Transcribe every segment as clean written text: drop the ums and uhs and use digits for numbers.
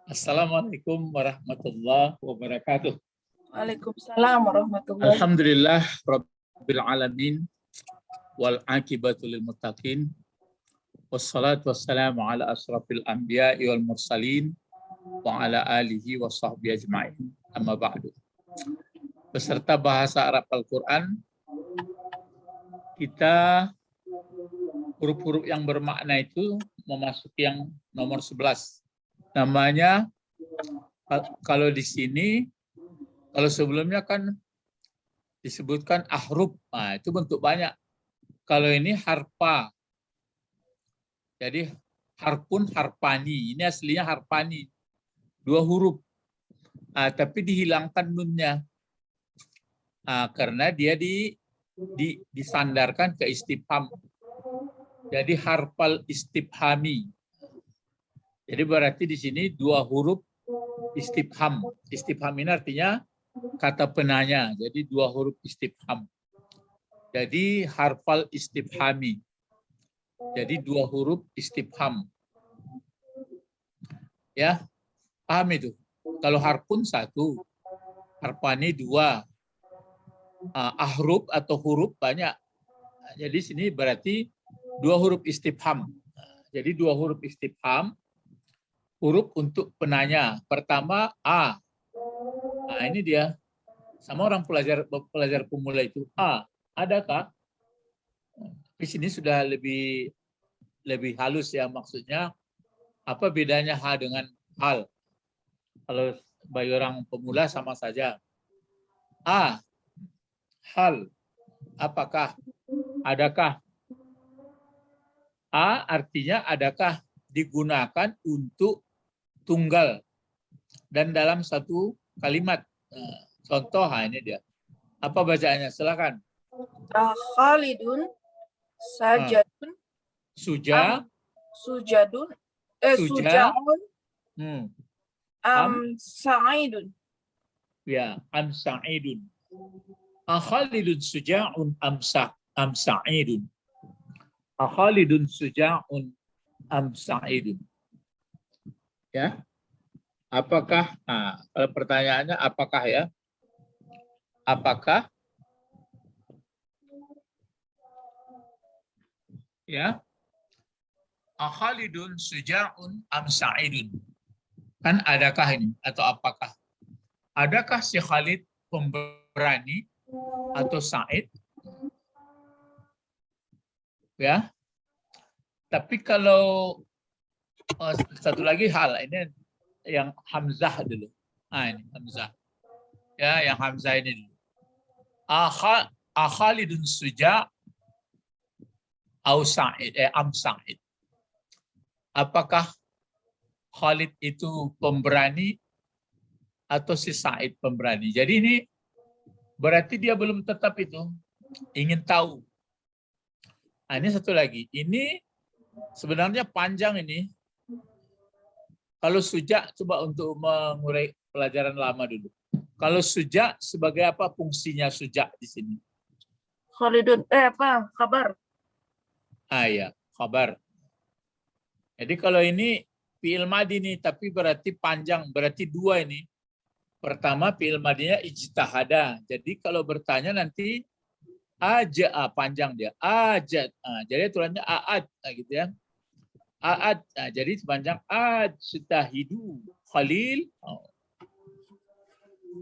Assalamualaikum warahmatullahi wabarakatuh. Waalaikumsalam warahmatullahi wabarakatuh. Alhamdulillah rabbil alamin wal aqibatu lil muttaqin wassalatu wassalamu ala asrafil anbiya'i wal mursalin wa ala alihi wa sahbihi ajma'in. Amma ba'du. Beserta bahasa Arab Al-Qur'an, kita huruf-huruf yang bermakna itu memasuki yang nomor 11. Namanya, kalau di sini, kalau sebelumnya kan disebutkan ahruf, nah, itu bentuk banyak. Kalau ini harpa, jadi harpun harpani, ini aslinya harpani, 2 huruf, tapi dihilangkan nunnya, karena dia disandarkan ke istifham. Jadi harfal istifhami. Jadi berarti di sini 2 huruf istifham. Istifham ini artinya kata penanya. Jadi 2 huruf istifham. Jadi harfal istifhami. Jadi 2 huruf istifham. Ya, paham itu? Kalau harpun 1, harpani 2, ahruf atau huruf banyak. Jadi sini berarti 2 huruf istifham. Jadi 2 huruf istifham, huruf untuk penanya. Pertama A. Nah, ini dia. Sama orang pelajar pemula itu. A, adakah? Di sini sudah lebih halus ya, maksudnya apa bedanya H dengan hal? Kalau bagi orang pemula sama saja. A, hal, apakah, adakah? A artinya adakah, digunakan untuk tunggal dan dalam satu kalimat. Contoh, ini dia. Apa bacaannya? Silakan. Khalidun sajadun sujadun sujaun sa'idun. Ya, am sa'idun. Khalidun suja'un am sa'idun. Khalidun suja'un am sa'idun. Ya. Apakah, kalau pertanyaannya apakah ya? Apakah? Ya. Khalidun suja'un am sa'idun. Kan adakah ini atau apakah? Adakah si Khalid pemberani atau Sa'id? Ya. Tapi kalau satu lagi hal, ini yang Hamzah dulu. Ini Hamzah. Ya, yang Hamzah ini dulu. Khalidun suja' au Sa'id, am Sa'id. Apakah Khalid itu pemberani atau si Sa'id pemberani? Jadi ini berarti dia belum tetap itu. Ingin tahu. Ini satu lagi. Ini sebenarnya panjang ini. Kalau suja, coba untuk mengurai pelajaran lama dulu. Kalau suja, sebagai apa fungsinya suja di sini? Khalidun, kabar. Ya, kabar. Jadi kalau ini fi'il madi nih, tapi berarti panjang, berarti 2 ini. Pertama fi'il madinya ijtahada. Jadi kalau bertanya nanti aja, panjang dia. Aja. Jadi tulisannya aad, gitu ya. Aad. Jadi sepanjang ajtahidu Khalil.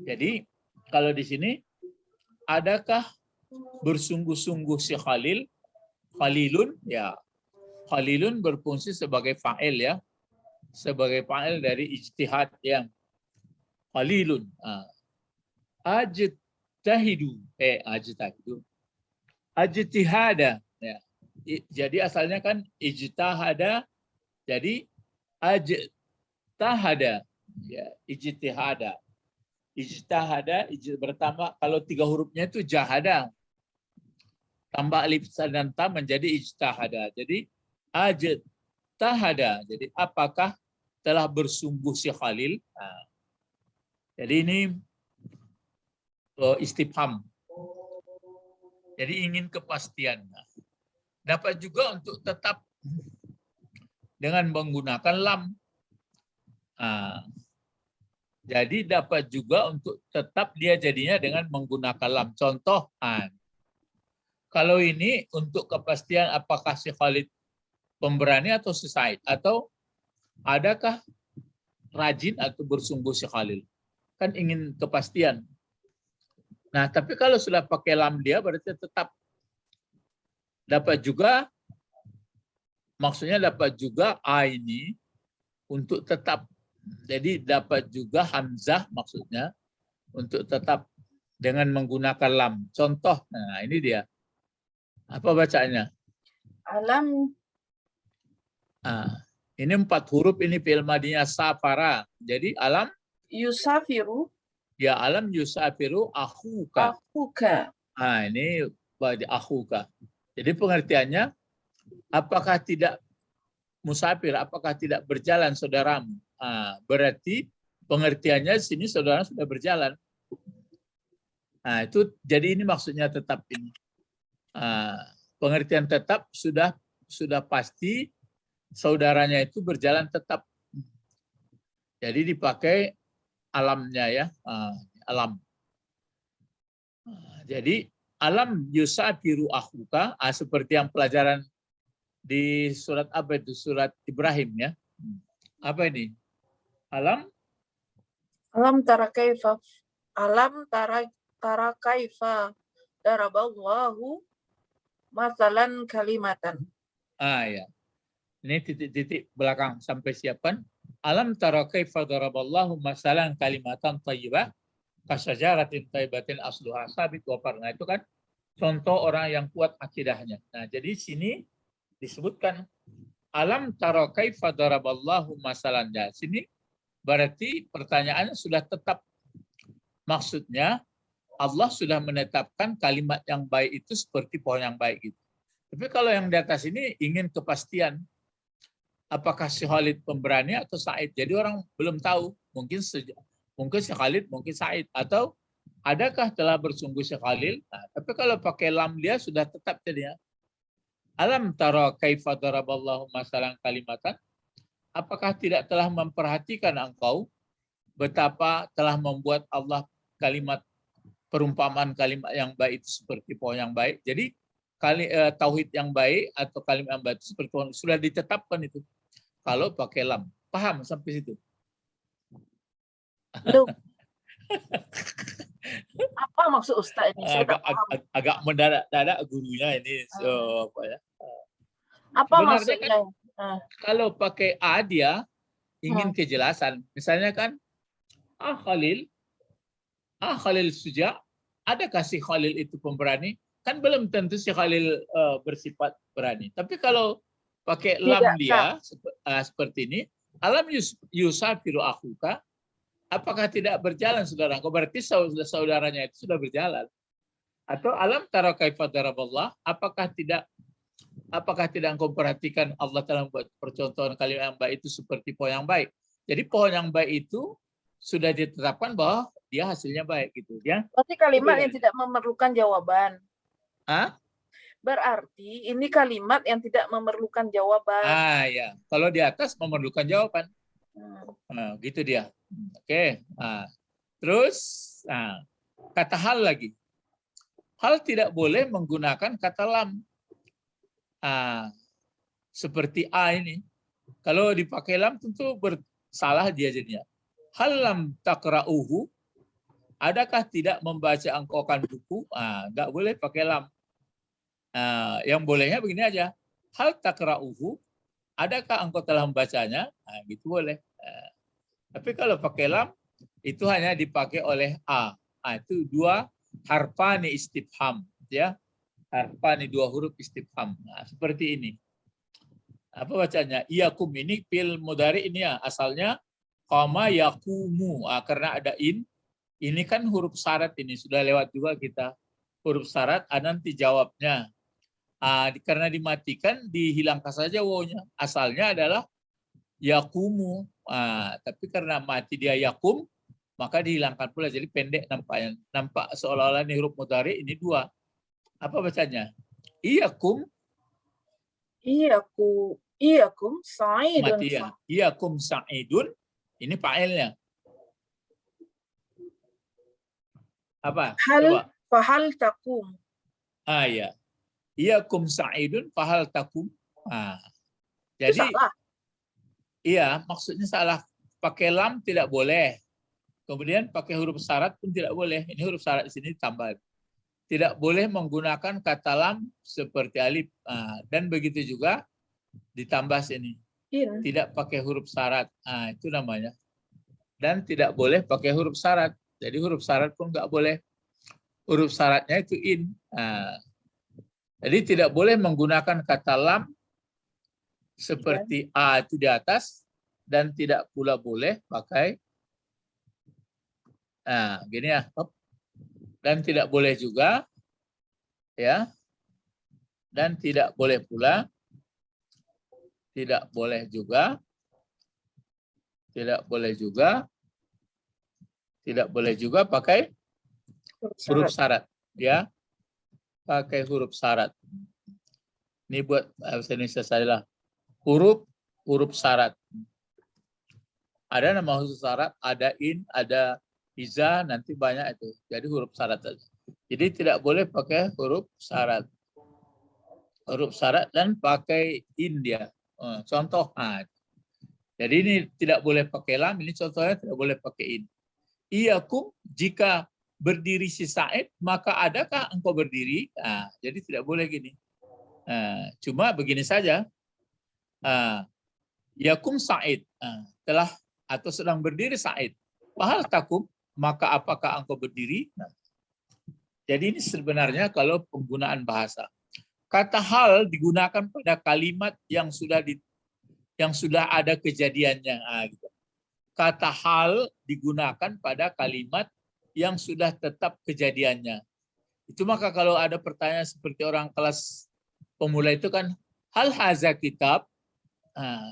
Jadi kalau di sini adakah bersungguh-sungguh si Khalil? Khalilun, ya. Khalilun berfungsi sebagai fa'il ya. Sebagai fa'il dari ijtihad yang Khalilun. Ajtahidu. Ajtahidu. Ajtihada. Ya. Jadi asalnya kan ijtihada. Jadi ajtahada. Ya, ijtihada. Ijtihada, pertama kalau 3 hurufnya itu jahada. Tambah alif dan ta menjadi ijtihada. Jadi ajtahada. Jadi apakah telah bersungguh si Khalil? Jadi ini istifham. Jadi ingin kepastian. Dapat juga untuk tetap dengan menggunakan lam. Ah, jadi dapat juga untuk tetap dia jadinya dengan menggunakan lam. Contoh, kalau ini untuk kepastian apakah si Khalid pemberani atau si Said, atau adakah rajin atau bersungguh si Khalil. Kan ingin kepastian. Nah, tapi kalau sudah pakai lam dia berarti tetap dapat juga, maksudnya dapat juga A ini untuk tetap. Jadi dapat juga hamzah maksudnya untuk tetap dengan menggunakan lam. Contoh, nah ini dia. Apa bacaannya? Alam Ini 4 huruf, ini fi'il madinya safara. Jadi alam, yusafiru ya alam yusafiru akhuka. akhuka. Ini badi akhuka. Jadi pengertiannya, apakah tidak musafir, apakah tidak berjalan saudaramu? Berarti pengertiannya di sini saudara sudah berjalan. Nah, itu jadi ini maksudnya tetap ini. Pengertian tetap sudah pasti saudaranya itu berjalan tetap. Jadi dipakai alamnya ya, alam. Jadi alam yusafiru akhuka, seperti yang pelajaran di surat apa itu, surat Ibrahim ya. Apa ini? Alam Tara kaifa daraballahu masalan kalimatan. Ya. Ini titik-titik belakang sampai siapan. Alam tara kaifa daraballahu masalan kalimatan thayyibah kasajaratin thayyibatin asluha sabit wa farna. Itu kan contoh orang yang kuat akidahnya. Nah, jadi sini disebutkan alam tara kaifa daraballahu masalan. Sini berarti pertanyaannya sudah tetap. Maksudnya Allah sudah menetapkan kalimat yang baik itu seperti pohon yang baik itu. Tapi kalau yang di atas ini ingin kepastian, apakah si Khalid pemberani atau Said? Jadi orang belum tahu. Mungkin si Khalid, mungkin Said. Atau adakah telah bersungguh si Khalid? Nah, tapi kalau pakai lam dia sudah tetap jadinya. Alam tara kaifa daraballahu masalan kalimatan. Apakah tidak telah memperhatikan engkau betapa telah membuat Allah kalimat, perumpamaan kalimat yang baik itu seperti pohon yang baik. Jadi tauhid yang baik atau kalimat yang baik itu seperti pohon, sudah ditetapkan itu. Kalau pakai lam. Paham sampai situ? Loh. Apa maksud Ustaz ini? Agak mendadak-dadak gurunya ini. Apa ya? Apa sebenarnya maksudnya? Kan, kalau pakai A dia ingin kejelasan. Misalnya kan, Khalil Suja, adakah si Khalil itu pemberani? Kan belum tentu si Khalil bersifat berani. Tapi kalau pakai lam dia seperti ini, alam yusafiru akhuka, apakah tidak berjalan saudara? Berarti saudaranya itu sudah berjalan. Atau alam tara kaifa daraballah, apakah tidak engkau perhatikan Allah telah membuat percontohan kalimat yang baik itu seperti pohon yang baik. Jadi pohon yang baik itu sudah ditetapkan bahwa dia hasilnya baik gitu ya. Berarti kalimat yang tidak memerlukan jawaban. Berarti ini kalimat yang tidak memerlukan jawaban. Ya. Kalau di atas memerlukan jawaban. Gitu dia. Oke. Terus kata hal lagi. Hal tidak boleh menggunakan kata lam. Seperti A ini. Kalau dipakai lam tentu bersalah dia jadinya. Hal lam takra'uhu, adakah tidak membaca engkau akan buku? Nggak boleh pakai lam. Yang bolehnya begini aja. Hal takra'uhu, adakah engkau telah membacanya? Gitu boleh. Tapi kalau pakai lam, itu hanya dipakai oleh A. Itu dua harfani istifham. Ya. Harfani, dua huruf istifham. Seperti ini. Apa bacanya? Iyakum ini fil mudhari ini ya. Asalnya qama yakumu. Karena ada in. Ini kan huruf syarat ini. Sudah lewat juga kita. Huruf syarat, nanti jawabnya. Karena dimatikan, dihilangkan saja wawunya. Asalnya adalah yakumu. Tapi karena mati dia yakum, maka dihilangkan pula. Jadi pendek nampaknya. Nampak seolah-olah ini huruf mudhari ini dua. Apa bacanya? Iyakum. Iyakum sa'idun. Mati ya. Iyakum sa'idun. Ini fa'ilnya. Apa? Hal Coba. fahal takum. Ya. Iyakum sa'idun fahal takum. Itu Jadi salah. iya, maksudnya salah. Pakai lam tidak boleh. Kemudian pakai huruf syarat pun tidak boleh. Ini huruf syarat di sini tambah. Tidak boleh menggunakan kata lam seperti alif. Dan begitu juga ditambah sini. In. Tidak pakai huruf syarat. Itu namanya. Dan tidak boleh pakai huruf syarat. Jadi huruf syarat pun nggak boleh. Huruf syaratnya itu in. Jadi tidak boleh menggunakan kata lam seperti a itu di atas, dan tidak pula boleh pakai gini ya. Dan tidak boleh juga ya. Dan tidak boleh pula tidak boleh juga pakai huruf syarat ya. Pakai huruf syarat. Ini buat bahasa Indonesia saya lah. Huruf syarat. Ada nama huruf syarat, ada in, ada iza, nanti banyak itu. Jadi huruf syarat saja. Jadi tidak boleh pakai huruf syarat. Huruf syarat dan pakai in dia. Contoh. Jadi ini tidak boleh pakai lam, ini contohnya tidak boleh pakai in. Iyakum, jika berdiri si Sa'id, maka adakah engkau berdiri? Jadi tidak boleh gini. Cuma begini saja. Yakum Sa'id, telah atau sedang berdiri Sa'id. Fahal takum, maka apakah engkau berdiri? Jadi ini sebenarnya kalau penggunaan bahasa. Kata hal digunakan pada kalimat yang sudah ada kejadiannya. Gitu. Kata hal digunakan pada kalimat yang sudah tetap kejadiannya. Itu maka kalau ada pertanyaan seperti orang kelas pemula itu kan, hal haza kitab,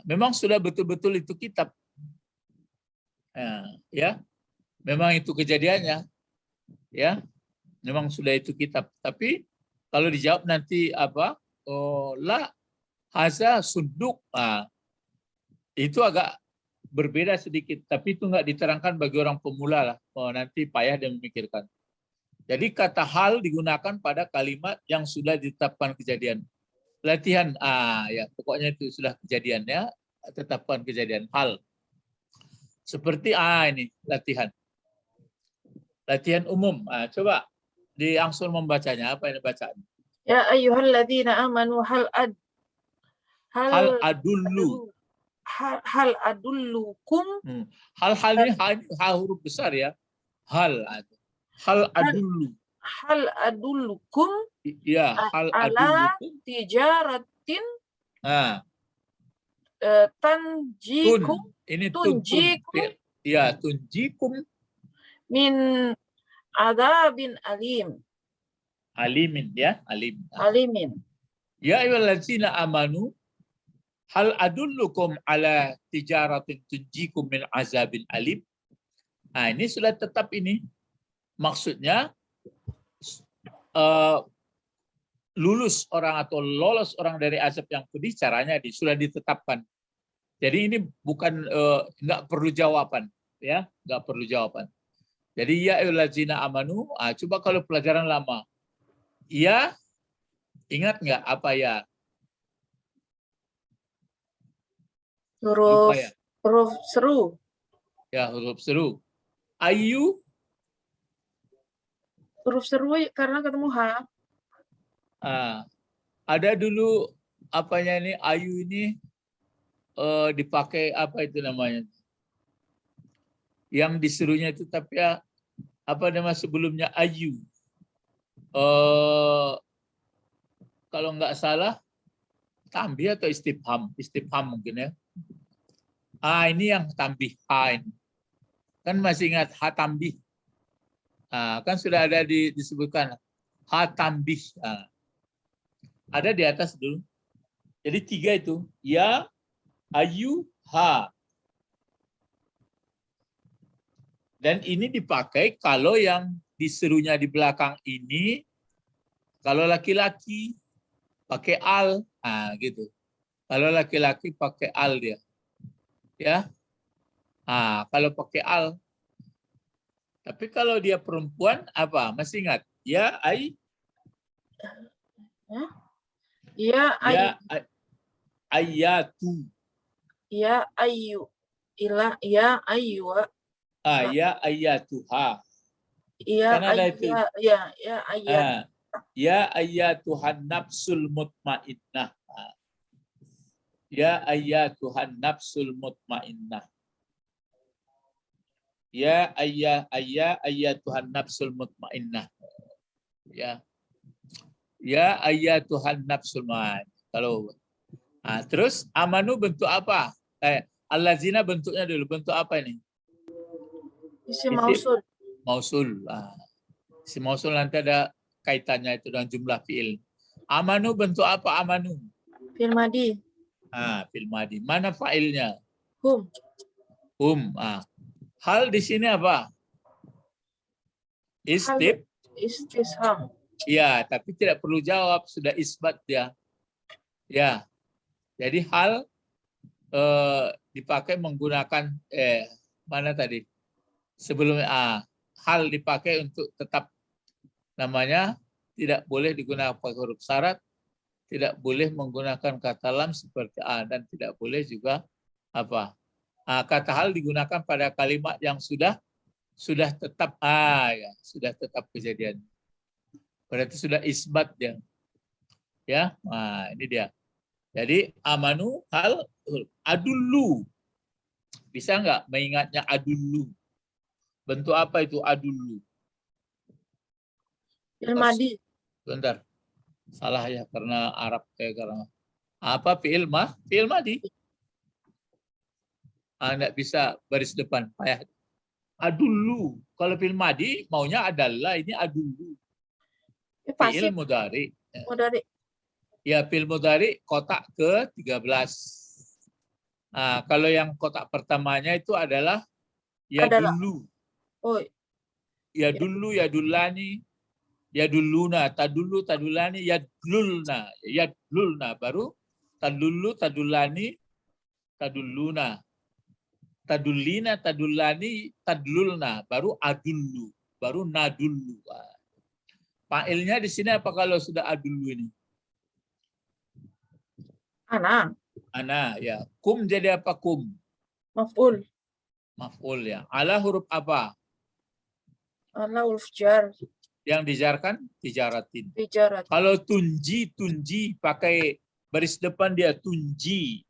memang sudah betul-betul itu kitab. Ya, memang itu kejadiannya. Ya, memang sudah itu kitab. Tapi kalau dijawab nanti apa? La haza sunduk. Itu agak berbeda sedikit, tapi itu nggak diterangkan bagi orang pemula lah. Nanti payah dia memikirkan. Jadi kata hal digunakan pada kalimat yang sudah ditetapkan kejadian. Latihan, ya pokoknya itu sudah kejadiannya, tetapkan kejadian hal. Seperti ini latihan. Latihan umum. Coba diangsur membacanya. Apa ini bacaan? Ya ayyuhalladzina amanu hal adullu. Hal adullukum. Hal ini huruf besar ya. Hal adullu. Hal adullukum. Ya, hal ala adullukum. tijaratin tanjikum. Ini tunjikum. Ya, tunjikum Min adzabin alim. Alimin ya, Alimin. Ya ayyuhallazina amanu hal adullukum ala tijaratin tunjikum min azabin alim. Ini sudah tetap ini. Maksudnya lulus orang atau lolos orang dari azab yang pedih caranya sudah ditetapkan. Jadi ini bukan nggak perlu jawaban ya, nggak perlu jawaban. Jadi ya ayyuhallazina amanu, coba kalau pelajaran lama. Ya, ingat nggak apa ya? Huruf seru. Ya, huruf seru. Ayu. Huruf seru karena ketemu H. Ada dulu apanya ini, ayu ini dipakai apa itu namanya? Yang diserunya itu tapi ya apa nama sebelumnya ayu. Kalau nggak salah tambih atau istifham mungkin ya. Ini yang tambih ini. Kan masih ingat ha tambih. Kan sudah ada disebutkan ha tambih. Ada di atas dulu. Jadi 3 itu ya, ayu, ha. Dan ini dipakai kalau yang diserunya di belakang ini, kalau laki-laki pakai al, gitu. Kalau laki-laki pakai al dia, ya. Kalau pakai al. Tapi kalau dia perempuan apa? Masih ingat? Ya Ya ayatu. ya ayu. Ya ayu. Ya ayatuha. Ya Kan ada itu. ya ayat. Ya ayatuhan nafsul mutmainnah. Ya ayatuhan nafsul mutmainnah. Ya ayatuhan nafsul mutmainnah. Ya. Ya ayatuhan nafsul mutmainnah. Kalau terus amanu bentuk apa? Allazina bentuknya dulu. Bentuk apa ini? Isim mausul. Mausul. Isim mausul nanti ada kaitannya itu dengan jumlah fiil. Amanu bentuk apa amanu? Fi'il madi. Fi'il madi. Mana fa'ilnya? Hum. Hal di sini apa? Istisham. Ya, tapi tidak perlu jawab, sudah isbat dia. Ya. Jadi hal dipakai menggunakan mana tadi? Sebelumnya hal dipakai untuk tetap namanya tidak boleh digunakan huruf syarat, tidak boleh menggunakan kata lam seperti dan tidak boleh juga apa? Kata hal digunakan pada kalimat yang sudah tetap sudah tetap kejadian. Berarti sudah isbat dia. Ya. Ini dia. Jadi amanu hal adullu. Bisa enggak mengingatnya adullu? Bentuk apa itu adullu? Fi'il madi. Bentar. Salah ya karena Arab karena apa fi'il madi. Enggak bisa baris depan, payah. Adullu. Kalau fi'il madi maunya adalah, ini adullu. Fi'il mudhari. Mudhari. Ya, fi'il mudhari kotak ke-13. Kalau yang kotak pertamanya itu adalah ya dulu. Oh. Ya dulu, ya dulani, ya duluna, tadulu, tadulani, ya dulna, baru tadulu, tadulani, taduluna. Tadulina, tadulani, tadlulna, baru adullu, baru nadullu. Fa'ilnya di sini apa kalau sudah adullu ini? Ana, ya. Kum jadi apa kum? Maf'ul. Maf'ul ya. Ala huruf apa? Ala huruf jar. Yang dijarkan tijaratin. Tijarat. Kalau tunji pakai baris depan dia tunji.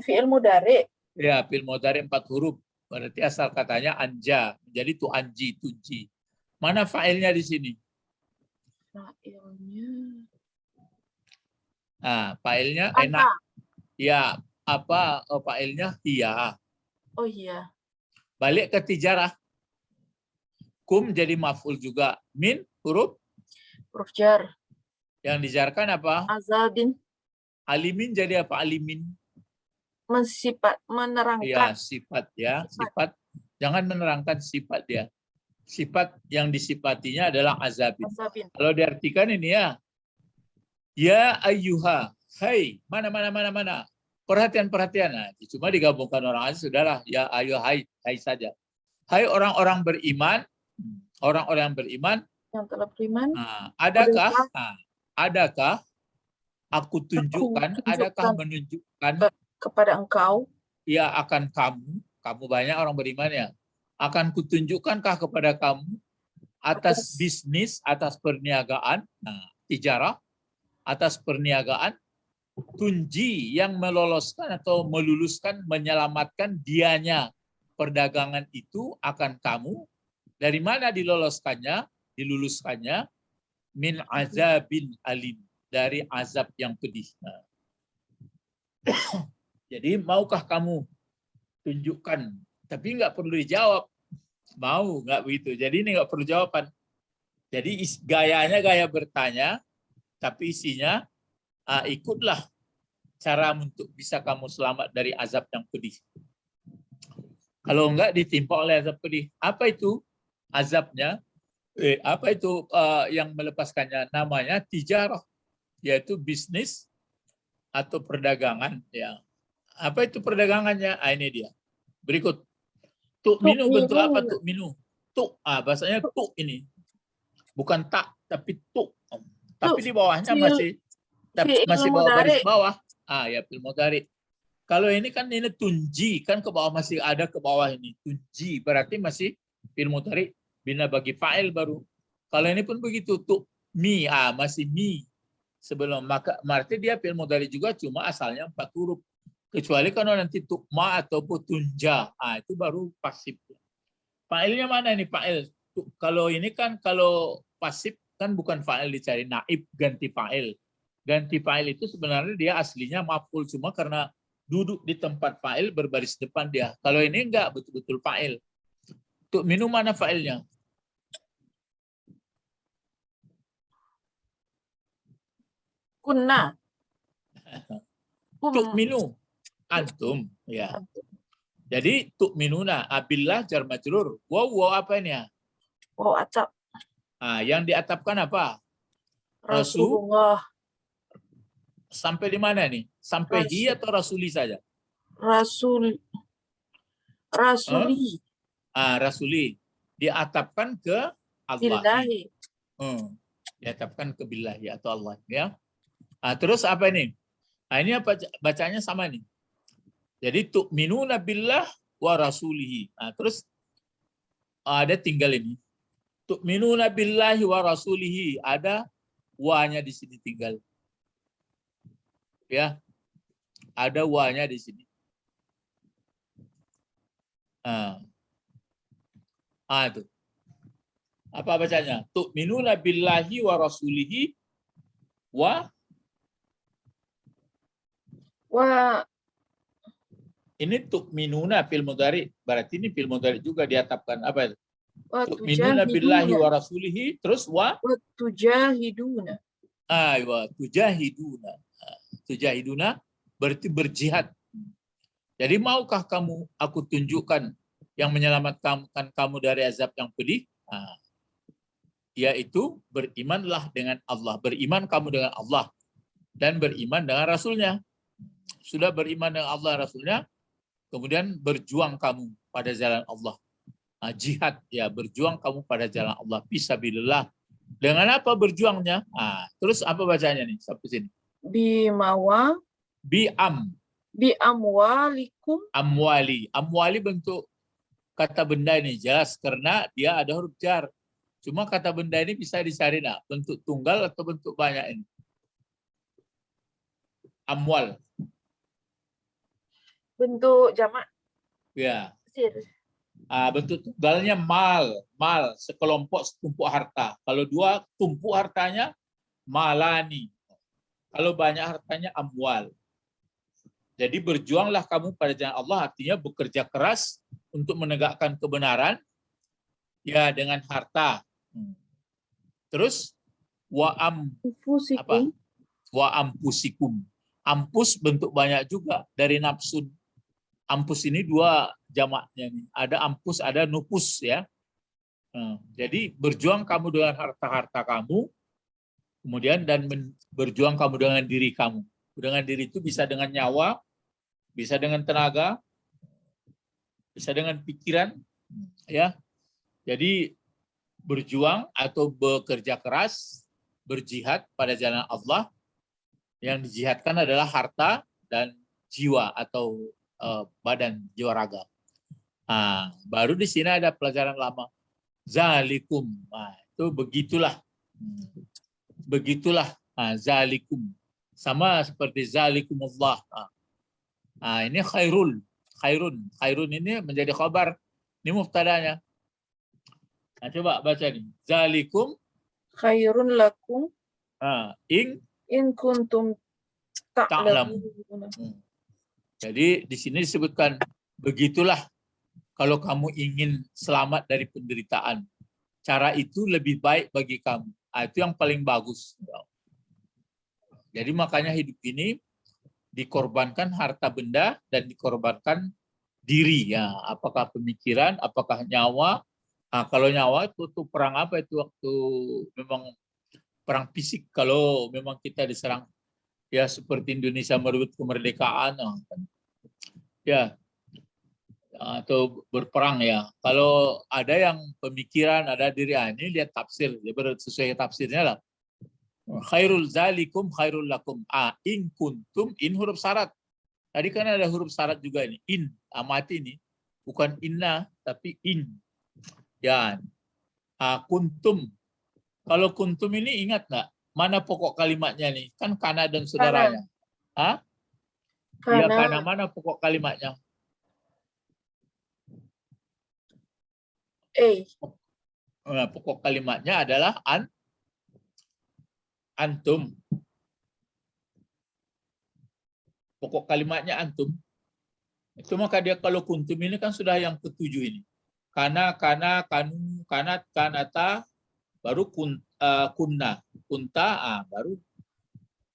Fi'il mudhari. Ya, fi'il mudhari 4 huruf. Berarti asal katanya anja. Jadi tu anji, tunji. Mana fa'ilnya di sini? Fa'ilnya enak. Ya, apa fa'ilnya? Iya. Oh iya. Balik ke tijarah. Kum jadi maf'ul juga. Min huruf jar. Yang dijarkan apa? Azabin. Alimin jadi apa? Alimin. Mensifat, menerangkan. Ya, sifat ya. Sifat. Jangan menerangkan sifat dia. Sifat yang disifatinya adalah azabin. Kalau diartikan ini ya. Ya ayyuha. Hai. Mana. Perhatian. Nah, cuma digabungkan orang aja sudahlah. Ya ayyuha. Hai saja. Hai orang-orang beriman. Orang-orang beriman. Yang telah beriman. Adakah aku tunjukkan, adakah menunjukkan kepada engkau? Ya, akan kamu banyak orang beriman ya. Akan kutunjukkankah kepada kamu atas bisnis, atas perniagaan, tijarah, atas perniagaan, tunji yang meloloskan atau meluluskan, menyelamatkan dianya perdagangan itu akan kamu. Dari mana diluluskannya? Min azabin alim, dari azab yang pedih. Jadi maukah kamu tunjukkan? Tapi nggak perlu dijawab. Mau, nggak begitu. Jadi ini nggak perlu jawaban. Jadi gayanya gaya bertanya, tapi isinya ikutlah cara untuk bisa kamu selamat dari azab yang pedih. Kalau enggak ditimpa oleh azab pedih. Apa itu azabnya? Apa itu yang melepaskannya? Namanya tijarah, yaitu bisnis atau perdagangan. Ya. Apa itu perdagangannya? Ini dia. Berikut. Tu'minu bentuk apa Tu'minuna. tu'minu? Bahasanya tu ini. Bukan tak, tapi tu. Tapi di bawahnya Fi'il masih bawah baris mudhari. bawah. Ya fi'il mudhari. Kalau ini kan ini tunji, kan ke bawah masih ada ke bawah ini. Tunji berarti masih fi'il mudhari bina bagi fa'il baru. Kalau ini pun begitu, tu mi, masih mi sebelum, maka berarti dia fi'il mudhari juga, cuma asalnya 4 huruf. Kecuali kalau nanti tukma ataupun tunja, itu baru pasif. Fa'ilnya mana ini fa'il? Kalau ini kan kalau pasif kan bukan fa'il dicari, naib ganti fa'il. Ganti fa'il itu sebenarnya dia aslinya maf'ul, cuma karena duduk di tempat fa'il berbaris depan dia. Kalau ini enggak betul-betul fa'il. Tu'minu mana fa'ilnya? Kunna. Tu'minu antum, ya. Jadi tu'minuna, abillah jar majrur. Wow apa ini ya? Wow, atap. Yang diatapkan apa? Rasulullah. Sampai di mana nih? Sampai hi atau rasuli saja? Rasuli. Rasuli. Diatapkan ke Allah. Billahi. Diatapkan ke billahi atau Allah, ya. Terus apa ini? Ini apa bacanya sama nih. Jadi tu'minuna billah wa rasulihi. Terus ada tinggal ini. Tu'minuna billahi wa rasulihi, ada wa-nya di sini tinggal. Ya. Ada wa-nya di sini. Itu. Apa bacanya? Tu'minuna billahi wa rasulihi wa ini tu'minuna fil mudhari, berarti ini fil mudhari juga diatapkan apa itu? Tu'minuna billahi wa rasulihi, terus wa tujahiduna. Tujahiduna. Tujahiduna berarti berjihad. Jadi maukah kamu aku tunjukkan yang menyelamatkan kamu dari azab yang pedih? Yaitu berimanlah dengan Allah. Beriman kamu dengan Allah dan beriman dengan Rasulnya. Sudah beriman dengan Allah Rasulnya, kemudian berjuang kamu pada jalan Allah. Jihad, ya, berjuang kamu pada jalan Allah. Fisabilillah. Dengan apa berjuangnya? Terus apa bacanya nih sampai sini? Bi amwalikum. Amwali bentuk kata benda ini jelas karena dia ada huruf jar. Cuma kata benda ini bisa dicari bentuk tunggal atau bentuk banyak ini. Amwal. Bentuk jamak. Ya. Sir. Bentuk tunggalnya mal, sekelompok setumpuk harta. Kalau 2 tumpuk hartanya malani. Kalau banyak hartanya amwal. Jadi berjuanglah kamu pada jalan Allah, artinya bekerja keras untuk menegakkan kebenaran ya dengan harta. Terus wa ampusikum. Ampus bentuk banyak juga dari nafsun. Ampus ini 2 jamaknya nih. Ada ampus, ada nupus ya. Jadi berjuang kamu dengan harta-harta kamu, kemudian dan berjuang kamu dengan diri kamu. Dengan diri itu bisa dengan nyawa, bisa dengan tenaga, bisa dengan pikiran, ya. Jadi berjuang atau bekerja keras, berjihad pada jalan Allah. Yang dijihadkan adalah harta dan jiwa atau badan, jiwa raga. Baru di sini ada pelajaran lama. Zalikum. Itu begitulah. Begitulah. Zalikum. Sama seperti zalikumullah. Ini khairul. Khairun ini menjadi khabar. Ini muftadanya. Coba baca nih. Zalikum. Khairun lakum. In kuntum ta'lamun. Jadi di sini disebutkan begitulah kalau kamu ingin selamat dari penderitaan. Cara itu lebih baik bagi kamu. Itu yang paling bagus. Jadi makanya hidup ini dikorbankan harta benda dan dikorbankan diri ya. Apakah pemikiran, apakah nyawa? Kalau nyawa itu tuh perang apa itu waktu memang perang fisik, kalau memang kita diserang ya seperti Indonesia merebut kemerdekaan ya atau berperang ya. Kalau ada yang pemikiran, ada diri ini lihat tafsir, dia sesuai tafsirnya lah. Khairul zalikum khairul lakum. In kuntum, in huruf syarat. Tadi kan ada huruf syarat juga ini. In, amati ini. Bukan inna, tapi in. Ya. Kuntum. Kalau kuntum ini ingat nggak? Mana pokok kalimatnya nih? Kan kana dan saudaranya. Hah? Ya, kana mana pokok kalimatnya? Nah, pokok kalimatnya adalah antum. Pokok kalimatnya antum. Itu maka dia kalau kuntum ini kan sudah yang ketujuh ini. Kana, kanu, kanat, kanata, baru kunna. Kunta, baru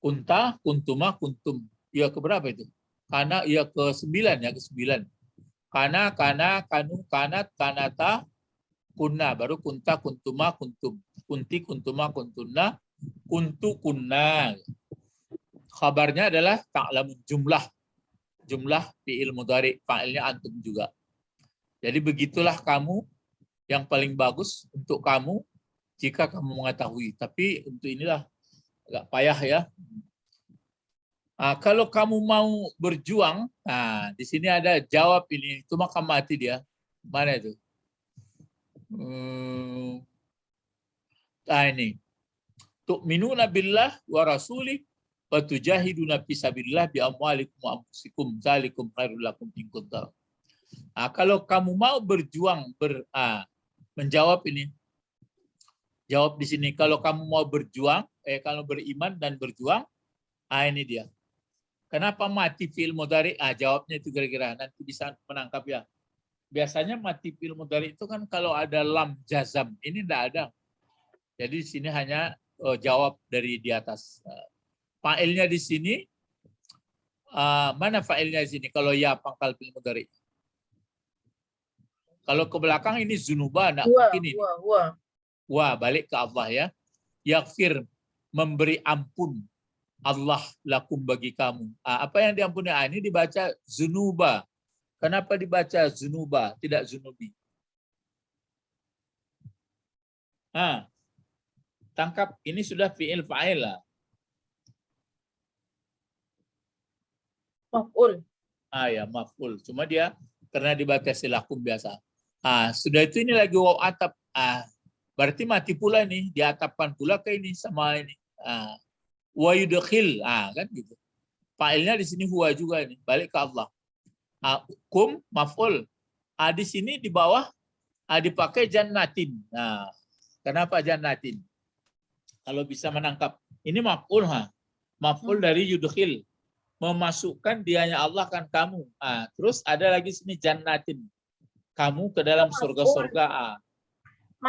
kunta, kuntuma, kuntum. Ya keberapa itu? Kana, ya ke-9 ya, ke-9. Kana, kanu, kanat, kanata, kunna, baru kunta, kuntuma, kuntum. Kunti, kuntuma, kuntunna, kuntu, kunna. Kabarnya adalah ta'lamun, jumlah fi'il mudhari, fa'ilnya antum juga. Jadi begitulah kamu yang paling bagus untuk kamu jika kamu mengetahui. Tapi untuk inilah agak payah ya. Kalau kamu mau berjuang, di sini ada jawab ini, itu maka mati dia. Mana itu? Ini. Tu'minuna billah wa rasulih wa tujahiduna fi sabilillah bi amwalikum wa anfusikum zalikum khairul lakum in kuntum. Kalau kamu mau berjuang menjawab ini. Jawab di sini kalau kamu mau berjuang, kalau beriman dan berjuang, ini dia. Kenapa mati fi'il mudhari? Jawabnya itu kira-kira nanti bisa menangkap ya. Biasanya mati fi'il mudhari itu kan kalau ada lam jazam, ini tidak ada. Jadi di sini hanya jawab dari di atas. Fa'ilnya di sini mana fa'ilnya di sini? Kalau ya pangkal fi'il mudhari. Kalau ke belakang ini zunuba, enggak mungkin ini. Wah, balik ke Allah ya. Yaghfir, memberi ampun Allah lakum bagi kamu. Apa yang diampuni? Ini dibaca zunuba. Kenapa dibaca zunuba, tidak zunubi? Tangkap, ini sudah fi'il fa'il lah. Maf'ul. Ya, maf'ul. Cuma dia karena dibaca silakum biasa. Sudah itu ini lagi waw atap. Berarti mati pula nih, diatapkan pula ke ini sama ini. Wa yudkhil, kan gitu. Fa'ilnya di sini huwa juga ini, balik ke Allah. Kum maf'ul. Di sini di bawah dipakai jannatin. Kenapa jannatin? Kalau bisa menangkap. Ini maf'ul Maf'ul dari yudkhil. Memasukkan dianya Allah kan kamu. Terus ada lagi sini jannatin. Kamu ke dalam surga-surga.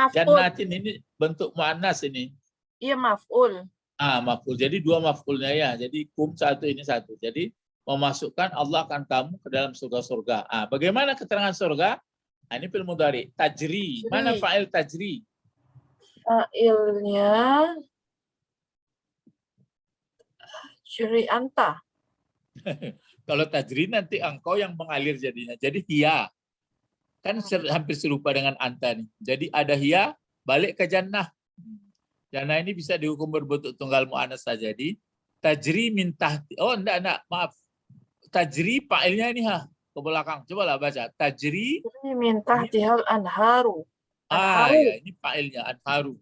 Jannatin ini bentuk muannas ini. Iya, maf'ul. Maf'ul. Jadi dua maf'ulnya ya. Jadi kum satu, ini satu. Jadi memasukkan Allah akan kamu ke dalam surga-surga. Bagaimana keterangan surga? Ini fi'il mudhari. Tajri. Mana fa'il tajri? Fa'ilnya juri anta. Kalau tajri nanti engkau yang mengalir jadinya. Jadi hiya. Kan hampir serupa dengan anta nih. Jadi ada hiya, balik ke jannah. Jannah ini bisa dihukum berbentuk tunggal mu'annas saja. Jadi tajri min tahti. Enggak, maaf. Tajri fa'ilnya ini ke belakang. Coba lah baca. Tajri min tahtihal anharu. Ya, ini fa'ilnya anharu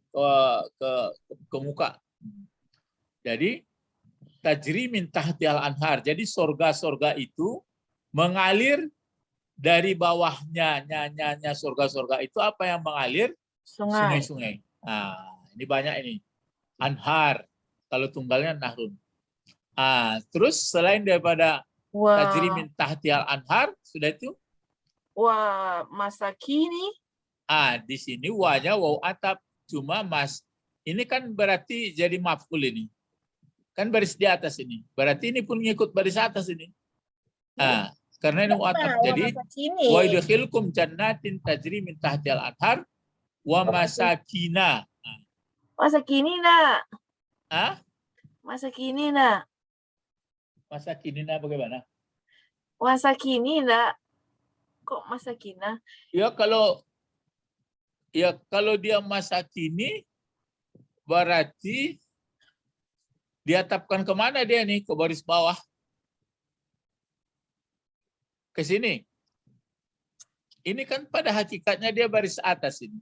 ke muka. Jadi tajri min tahtihal anhar. Jadi surga-surga itu mengalir dari bawahnya, surga-surga itu apa yang mengalir? Sungai-sungai. Ini banyak ini. Anhar. Kalau tunggalnya nahrun. Terus selain daripada tajri min tahtihal anhar, sudah itu? Masakini. Di sini wanya waw atap. Cuma ini kan berarti jadi maf'ul ini. Kan baris di atas ini. Berarti ini pun ngikut baris atas ini. Karena ini waw atap. Jadi wa yudkhilkum jannatin tajri min tahtihal anhar wa masakina. Masakinina. Masakinina. Masakinina bagaimana? Masakinina. kok masakina? Ya kalau dia masa kini berarti diatapkan kemana dia nih? Ke baris bawah. Ke sini. Ini kan pada hakikatnya dia baris atas ini.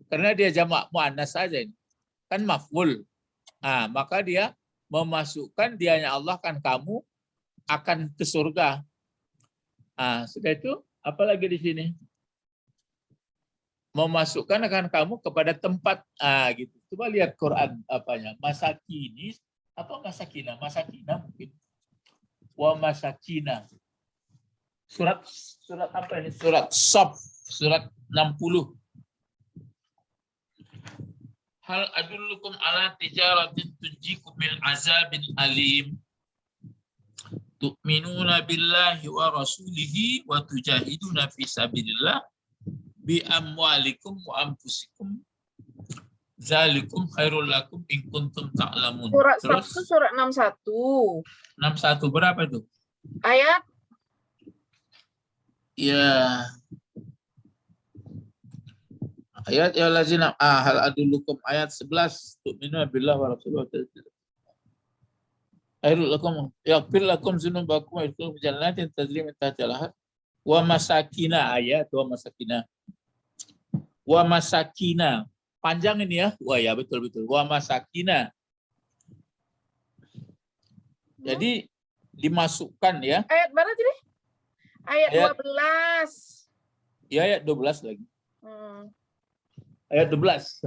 Karena dia jamak muannas saja ini. Kan maf'ul. Nah, maka dia memasukkan dianya Allah kan kamu akan ke surga. Nah, sudah itu apa lagi di sini? Memasukkan akan kamu kepada tempat gitu. Coba lihat Quran apanya. Masakini apa masakina? Masakina mungkin. Wa masakina. Surat apa ini? Surat Shaf, surat 60. Hal adullukum ala tijaratin tunjikum min azabin alim. Tu'minuna billahi wa rasulihi wa tujahiduna fi sabilillah bi amwalikum wa anfusikum. Zalikum khairul lakum in kuntum ta'lamun. Surat Terus 1 surat 61. 61 berapa itu? Ayat Ya. Ayat ya lazina hal adullukum ayat 11 tu'minu billahi wa rasulihi khairul lakum yaghfir lakum dzunubakum wa yudkhilkum jannatin tajri min tahtiha al-anhar wa masakina ayat wa masakina panjang ini ya. Wah ya betul wa masakina. Jadi dimasukkan ya. ayat mana tadi? Ayat Ayat- 12. Ya ayat 12 lagi. Hmm. Ayat 12.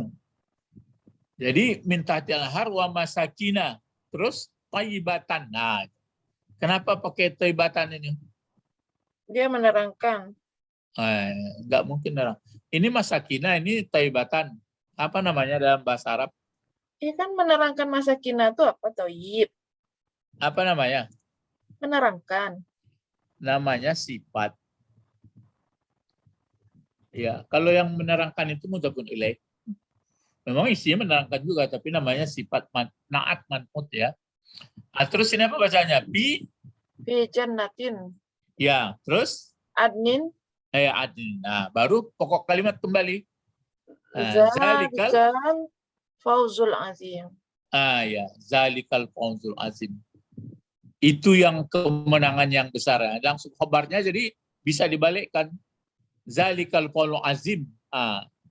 Jadi minta tilhar wa masakina. Terus taibatan. Nah, kenapa pakai taibatan ini? Dia menerangkan. Enggak mungkin orang. Ini masakina, ini taibatan. Apa namanya dalam bahasa Arab? Dia kan menerangkan masakina itu apa? Toyib. Apa namanya? Menerangkan. Namanya sifat. Ya, kalau yang menerangkan itu mudhafun ilaih. Memang isinya menerangkan juga, tapi namanya sifat naat man'ut ya. Terus ini apa bacanya? Bi. Fi jannatin Ya, terus adnin adin. Nah, baru pokok kalimat kembali. Zalikal. zalikal fauzul azim. Ya, zalikal fawzul azim. Itu yang kemenangan yang besar. Langsung khabarnya jadi bisa dibalikkan. Zalikal fawzul azim.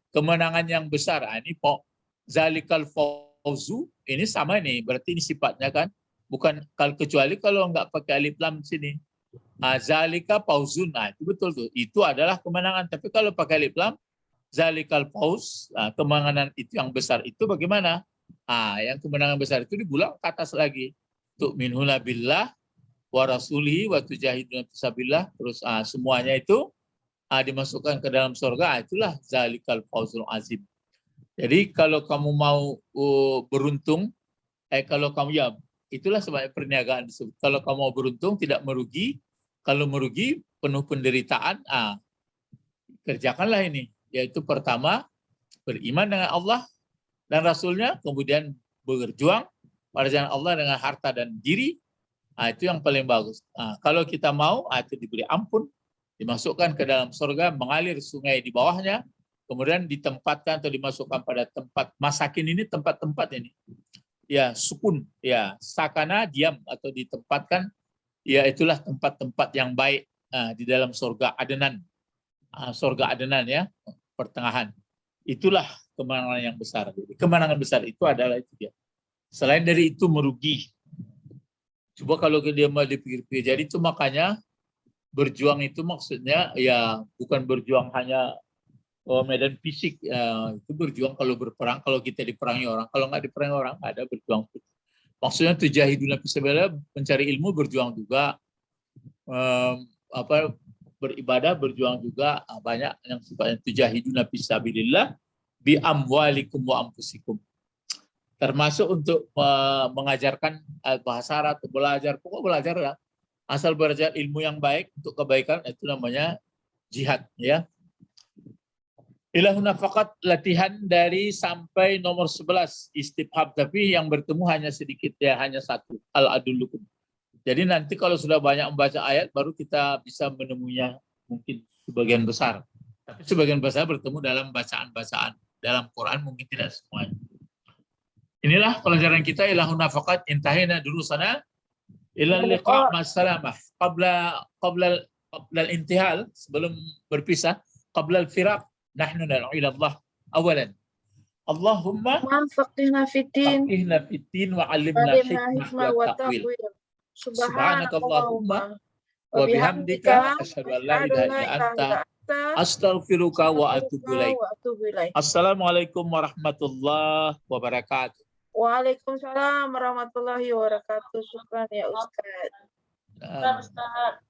Kemenangan yang besar. Ini zalikal fawzu ini sama nih. Berarti ini sifatnya kan bukan kecuali kalau enggak pakai alif lam sini. Zalika fauzun. Itu betul tuh. Itu adalah kemenangan. Tapi kalau pakai alif lam zalikal fauz, kemenangan itu yang besar itu bagaimana? Yang kemenangan besar itu dibulang ke atas lagi. Tu'minuna billah wa rasulihi wa tujahiduna fisabilillah. Terus semuanya itu dimasukkan ke dalam surga. Itulah zalikal fauzul azim. Jadi kalau kamu mau beruntung, kalau kamu ya itulah sebab perniagaan disebut. Kalau kamu mau beruntung tidak merugi. Kalau merugi penuh penderitaan, kerjakanlah ini. Yaitu pertama beriman dengan Allah dan Rasulnya, kemudian berjuang pada jalan Allah dengan harta dan diri. Itu yang paling bagus. Kalau kita mau, itu diberi ampun, dimasukkan ke dalam surga, mengalir sungai di bawahnya, kemudian ditempatkan atau dimasukkan pada tempat masakin ini, tempat-tempat ini. Ya, sukun, ya, sakana, diam, atau ditempatkan, ya itulah tempat-tempat yang baik di dalam surga adenan. Surga adenan ya, pertengahan. Itulah kemenangan yang besar. Kemenangan besar itu adalah itu dia. Selain dari itu merugi. Coba kalau dia mau dipikir-pikir. Jadi itu makanya berjuang itu maksudnya ya bukan berjuang hanya medan fisik. Itu berjuang kalau berperang, kalau kita diperangi orang. Kalau nggak diperangi orang, nggak ada berjuang. Maksudnya tujahiduna fisabilillah, mencari ilmu berjuang juga. Beribadah berjuang juga, banyak yang sifatnya tujahiduna fisabilillah bi amwalikum wa anfusikum. Termasuk untuk mengajarkan bahasa Arab, pokok belajar lah. Asal belajar ilmu yang baik untuk kebaikan, itu namanya jihad ya. Ilahuna fakat latihan dari sampai nomor 11 istifham, tapi yang bertemu hanya sedikit ya, hanya satu, al adullukum. Jadi nanti kalau sudah banyak membaca ayat baru kita bisa menemuinya mungkin sebagian besar. Tapi sebagian besar bertemu dalam bacaan-bacaan dalam Quran, mungkin tidak semuanya. Inilah pelajaran kita, ilahun nafaqat intahina durusana ila liqa' ma'assalamah. Qabla al-intihal, sebelum berpisah, qabla al-firaq, nahnu nad'u ila Allah awalan. Allahumma faqihna fiddin faqihna fiddin wa 'allimna hikmah wa ta'wil. Subhanakallahumma wa bihamdika asyhadu an la ilaha illa anta astaghfiruka wa atubu ilaik. Assalamualaikum warahmatullahi wabarakatuh. Waalaikumsalam warahmatullahi wabarakatuh. Syukran ya Ustaz. Ustaz.